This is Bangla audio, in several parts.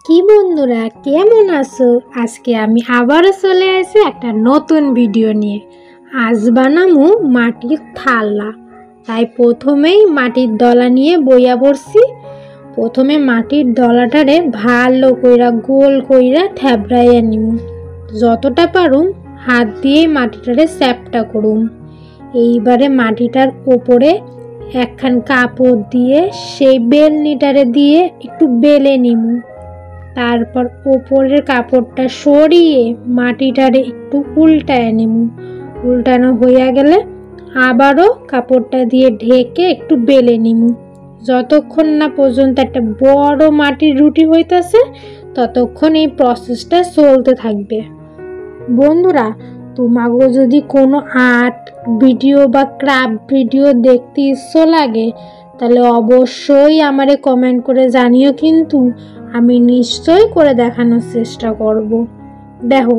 কি বন্ধুরা কেমন আছো? আজকে আমি আবারও চলে আসি একটা নতুন ভিডিও নিয়ে। আজ বানামু মাটির থালা। তাই প্রথমেই মাটির দলা নিয়ে বইয়া পড়ছি। প্রথমে মাটির দলাটারে ভালো কইরা গোল কইরা থ্যাবড়াইয়া নিমু। যতটা পারুম হাত দিয়ে মাটিটারে চ্যাপটা করুম। এইবারে মাটিটার ওপরে একখান কাপড় দিয়ে সেই বেলনিটারে দিয়ে একটু বেলে নিমু। তারপর ওপরের কাপড়টা সরিয়ে মাটিটারে একটু উল্টায় নিমু। উল্টানো হইয়া গেলে আবারও কাপড়টা দিয়ে ঢেকে একটু বেলে নিমু। যতক্ষণ না পর্যন্ত একটা বড় মাটির রুটি হইতেছে ততক্ষণ এই প্রসেসটা চলতে থাকবে। বন্ধুরা, তোমাকে যদি কোনো আর্ট ভিডিও বা ক্রাফট ভিডিও দেখতে ইচ্ছে লাগে তাহলে অবশ্যই আমারে কমেন্ট করে জানিও, কিন্তু আমি নিশ্চয়ই করে দেখানোর চেষ্টা করব। দেখো,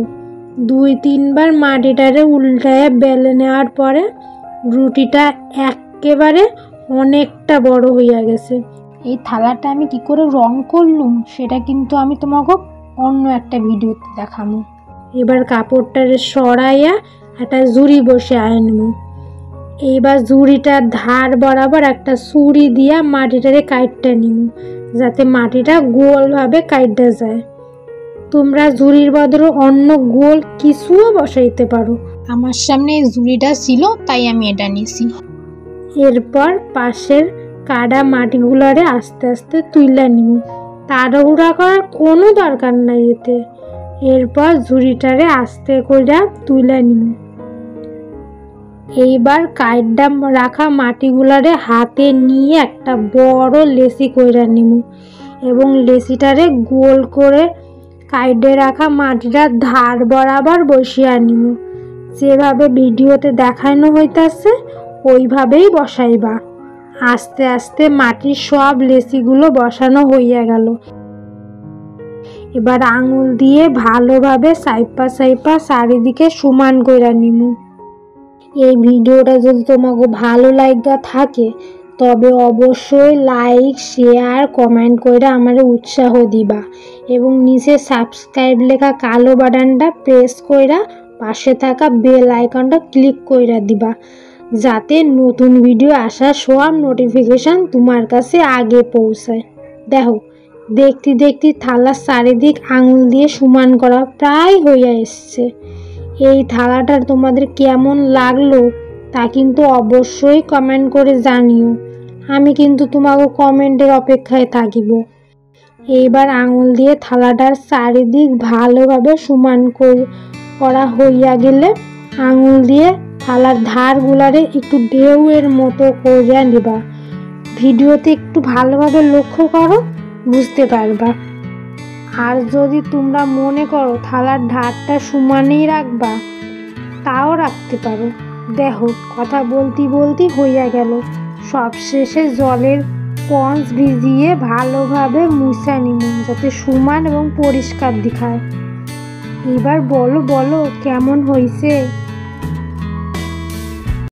2-3 বার মাটিটারে উল্টায় বেলে নেওয়ার পরে রুটিটা একেবারে অনেকটা বড় হইয়া গেছে। এই থালাটা আমি কি করে রং করলুম সেটা কিন্তু আমি তোমাকে অন্য একটা ভিডিওতে দেখাবো। এবার কাপড়টারে সরাইয়া একটা জুড়ি বসে আনবো। এইবার জুড়িটার ধার বরাবর একটা ছুরি দিয়া মাটিটারে কাটতে নিব, যাতে মাটিটা গোলভাবে কাটতে যায়। তোমরা জুড়ির বদলে অন্য গোল কিছুও বসাইতে পারো। আমার সামনে এই জুড়িটা ছিল তাই আমি এটা নিছি। এরপর পাশের কাটা মাটিগুলারে আস্তে আস্তে তুইলা নিব। তাড়াহুড়া করার কোনো দরকার নাই এতে। এরপর ঝুড়িটারে আস্তে করে তুলে নিব। এইবার কাইডা রাখা মাটিগুলারে হাতে নিয়ে একটা বড় লেসি কইরা নিব এবং লেসিটারে গোল করে কাইডে রাখা মাটিটার ধার বরাবর বসিয়ে নিব। যেভাবে ভিডিওতে দেখানো হইতাছে ওইভাবেই বসাইবা। আস্তে আস্তে মাটির সব লেসিগুলো বসানো হইয়া গেল। এবার আঙুল দিয়ে ভালোভাবে সাইপা চারিদিকে সমান করে নিব। এই ভিডিওটা যদি তোমাকে ভালো লাগা থাকে তবে অবশ্যই লাইক, শেয়ার, কমেন্ট করে আমার উৎসাহ দিবা এবং নিচে সাবস্ক্রাইব লেখা কালো বাটনটা প্রেস কইরা পাশে থাকা বেল আইকনটা ক্লিক কইরা দিবা, যাতে নতুন ভিডিও আসার সব নোটিফিকেশন তোমার কাছে আগে পৌঁছায়। দেখো, দেখতে দেখতে থালার চারিদিক আঙুল দিয়ে সমান করা প্রায় হইয়া এসছে। এই থালাটা তোমাদের কেমন লাগলো তা কিন্তু অবশ্যই কমেন্ট করে জানিও। আমি কিন্তু তোমাকে কমেন্টের অপেক্ষায় থাকিব। এইবার আঙুল দিয়ে থালাটার চারিদিক ভালোভাবে সমান করা হইয়া গেলে আঙুল দিয়ে থালার ধারগুলারে একটু ঢেউয়ের মতো করে নিবা। ভিডিওতে একটু ভালোভাবে লক্ষ্য করো, বুঝতে পারবা। আর যদি তোমরা মনে করো থালার ধারটা সমানই রাখবা তাও রাখতে পারো। দেখো, কথা বলতে হইয়া গেল। সবশেষে জলের স্পঞ্জ ভিজিয়ে ভালোভাবে মুছা নিব যাতে সমান এবং পরিষ্কার দেখায়। এবার বলো কেমন হয়েছে।